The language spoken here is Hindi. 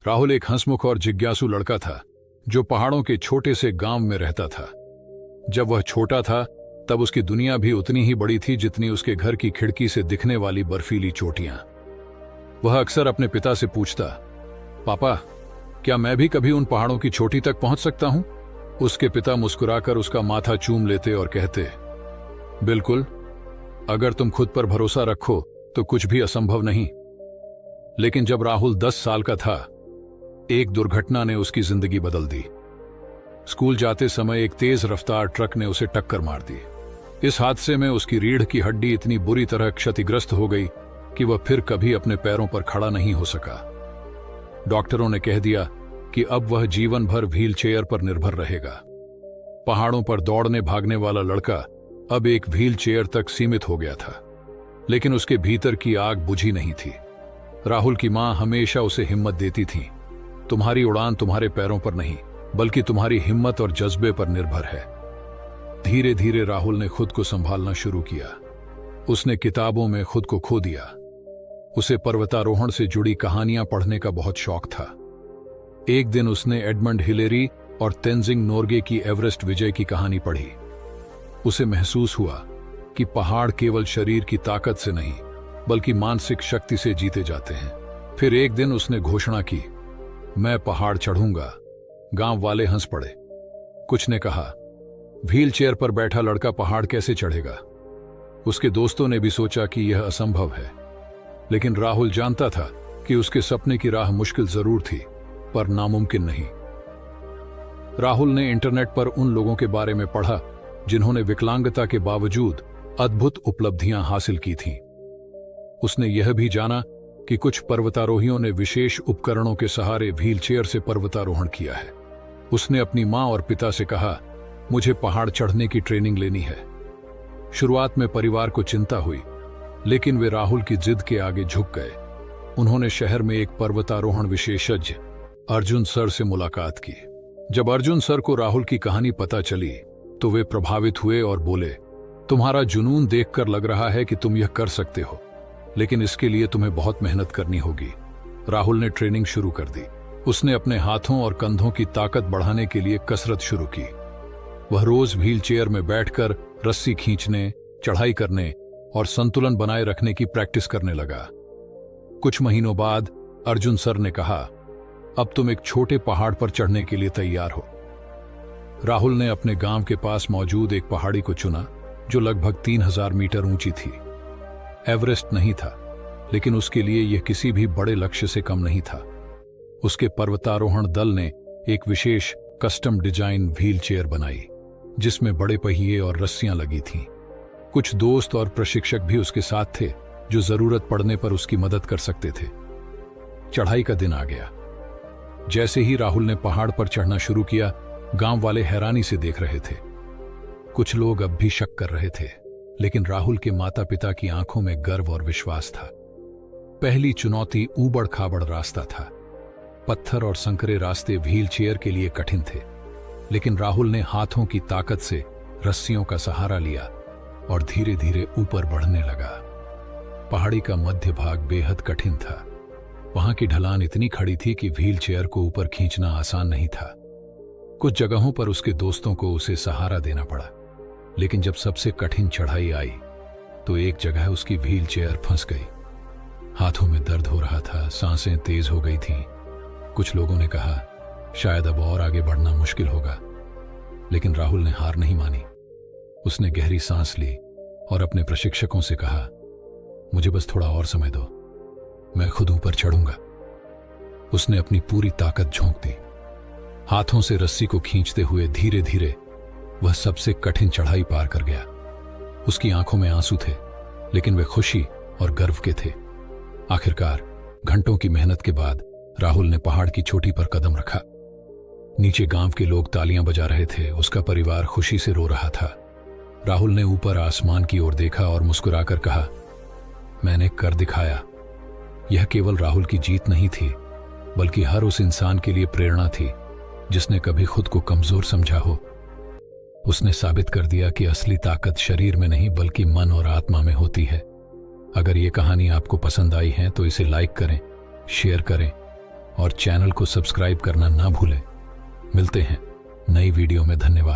राहुल एक हंसमुख और जिज्ञासु लड़का था जो पहाड़ों के छोटे से गांव में रहता था। जब वह छोटा था तब उसकी दुनिया भी उतनी ही बड़ी थी जितनी उसके घर की खिड़की से दिखने वाली बर्फीली चोटियां। वह अक्सर अपने पिता से पूछता, पापा, क्या मैं भी कभी उन पहाड़ों की चोटी तक पहुंच सकता हूं? उसके पिता मुस्कुराकर उसका माथा चूम लेते और कहते, बिल्कुल, अगर तुम खुद पर भरोसा रखो तो कुछ भी असंभव नहीं। लेकिन जब राहुल 10 साल का था, एक दुर्घटना ने उसकी जिंदगी बदल दी। स्कूल जाते समय एक तेज रफ्तार ट्रक ने उसे टक्कर मार दी। इस हादसे में उसकी रीढ़ की हड्डी इतनी बुरी तरह क्षतिग्रस्त हो गई कि वह फिर कभी अपने पैरों पर खड़ा नहीं हो सका। डॉक्टरों ने कह दिया कि अब वह जीवन भर व्हील चेयर पर निर्भर रहेगा। पहाड़ों पर दौड़ने भागने वाला लड़का अब एक व्हील चेयर तक सीमित हो गया था, लेकिन उसके भीतर की आग बुझी नहीं थी। राहुल की मां हमेशा उसे हिम्मत देती थी, तुम्हारी उड़ान तुम्हारे पैरों पर नहीं बल्कि तुम्हारी हिम्मत और जज्बे पर निर्भर है। धीरे धीरे राहुल ने खुद को संभालना शुरू किया। उसने किताबों में खुद को खो दिया। उसे पर्वतारोहण से जुड़ी कहानियां पढ़ने का बहुत शौक था। एक दिन उसने एडमंड हिलेरी और तेंजिंग नोर्गे की एवरेस्ट विजय की कहानी पढ़ी। उसे महसूस हुआ कि पहाड़ केवल शरीर की ताकत से नहीं बल्कि मानसिक शक्ति से जीते जाते हैं। फिर एक दिन उसने घोषणा की, मैं पहाड़ चढ़ूंगा। गांव वाले हंस पड़े। कुछ ने कहा, व्हील चेयर पर बैठा लड़का पहाड़ कैसे चढ़ेगा? उसके दोस्तों ने भी सोचा कि यह असंभव है, लेकिन राहुल जानता था कि उसके सपने की राह मुश्किल जरूर थी पर नामुमकिन नहीं। राहुल ने इंटरनेट पर उन लोगों के बारे में पढ़ा जिन्होंने विकलांगता के बावजूद अद्भुत उपलब्धियां हासिल की थीं। उसने यह भी जाना कि कुछ पर्वतारोहियों ने विशेष उपकरणों के सहारे व्हील चेयर से पर्वतारोहण किया है। उसने अपनी मां और पिता से कहा, मुझे पहाड़ चढ़ने की ट्रेनिंग लेनी है। शुरुआत में परिवार को चिंता हुई, लेकिन वे राहुल की जिद के आगे झुक गए। उन्होंने शहर में एक पर्वतारोहण विशेषज्ञ अर्जुन सर से मुलाकात की। जब अर्जुन सर को राहुल की कहानी पता चली तो वे प्रभावित हुए और बोले, तुम्हारा जुनून देखकर लग रहा है कि तुम यह कर सकते हो, लेकिन इसके लिए तुम्हें बहुत मेहनत करनी होगी। राहुल ने ट्रेनिंग शुरू कर दी। उसने अपने हाथों और कंधों की ताकत बढ़ाने के लिए कसरत शुरू की। वह रोज व्हील चेयर में बैठकर रस्सी खींचने, चढ़ाई करने और संतुलन बनाए रखने की प्रैक्टिस करने लगा। कुछ महीनों बाद अर्जुन सर ने कहा, अब तुम एक छोटे पहाड़ पर चढ़ने के लिए तैयार हो। राहुल ने अपने गांव के पास मौजूद एक पहाड़ी को चुना जो लगभग 3000 मीटर ऊंची थी। एवरेस्ट नहीं था, लेकिन उसके लिए यह किसी भी बड़े लक्ष्य से कम नहीं था। उसके पर्वतारोहण दल ने एक विशेष कस्टम डिजाइन व्हील चेयर बनाई जिसमें बड़े पहिए और रस्सियां लगी थीं। कुछ दोस्त और प्रशिक्षक भी उसके साथ थे जो जरूरत पड़ने पर उसकी मदद कर सकते थे। चढ़ाई का दिन आ गया। जैसे ही राहुल ने पहाड़ पर चढ़ना शुरू किया, गांव वाले हैरानी से देख रहे थे। कुछ लोग अब भी शक कर रहे थे, लेकिन राहुल के माता पिता की आंखों में गर्व और विश्वास था। पहली चुनौती ऊबड़ खाबड़ रास्ता था। पत्थर और संकरे रास्ते व्हील चेयर के लिए कठिन थे, लेकिन राहुल ने हाथों की ताकत से रस्सियों का सहारा लिया और धीरे धीरे ऊपर बढ़ने लगा। पहाड़ी का मध्य भाग बेहद कठिन था। वहां की ढलान इतनी खड़ी थी कि व्हील चेयर को ऊपर खींचना आसान नहीं था। कुछ जगहों पर उसके दोस्तों को उसे सहारा देना पड़ा, लेकिन जब सबसे कठिन चढ़ाई आई तो एक जगह उसकी व्हील चेयर फंस गई। हाथों में दर्द हो रहा था, सांसें तेज हो गई थीं। कुछ लोगों ने कहा, शायद अब और आगे बढ़ना मुश्किल होगा, लेकिन राहुल ने हार नहीं मानी। उसने गहरी सांस ली और अपने प्रशिक्षकों से कहा, मुझे बस थोड़ा और समय दो, मैं खुद ऊपर चढ़ूंगा। उसने अपनी पूरी ताकत झोंक दी। हाथों से रस्सी को खींचते हुए धीरे धीरे वह सबसे कठिन चढ़ाई पार कर गया। उसकी आंखों में आंसू थे, लेकिन वे खुशी और गर्व के थे। आखिरकार घंटों की मेहनत के बाद राहुल ने पहाड़ की चोटी पर कदम रखा। नीचे गांव के लोग तालियां बजा रहे थे। उसका परिवार खुशी से रो रहा था। राहुल ने ऊपर आसमान की ओर देखा और मुस्कुराकर कहा, मैंने कर दिखाया। यह केवल राहुल की जीत नहीं थी, बल्कि हर उस इंसान के लिए प्रेरणा थी जिसने कभी खुद को कमजोर समझा हो। उसने साबित कर दिया कि असली ताकत शरीर में नहीं बल्कि मन और आत्मा में होती है। अगर ये कहानी आपको पसंद आई है तो इसे लाइक करें, शेयर करें और चैनल को सब्सक्राइब करना ना भूलें। मिलते हैं नई वीडियो में। धन्यवाद।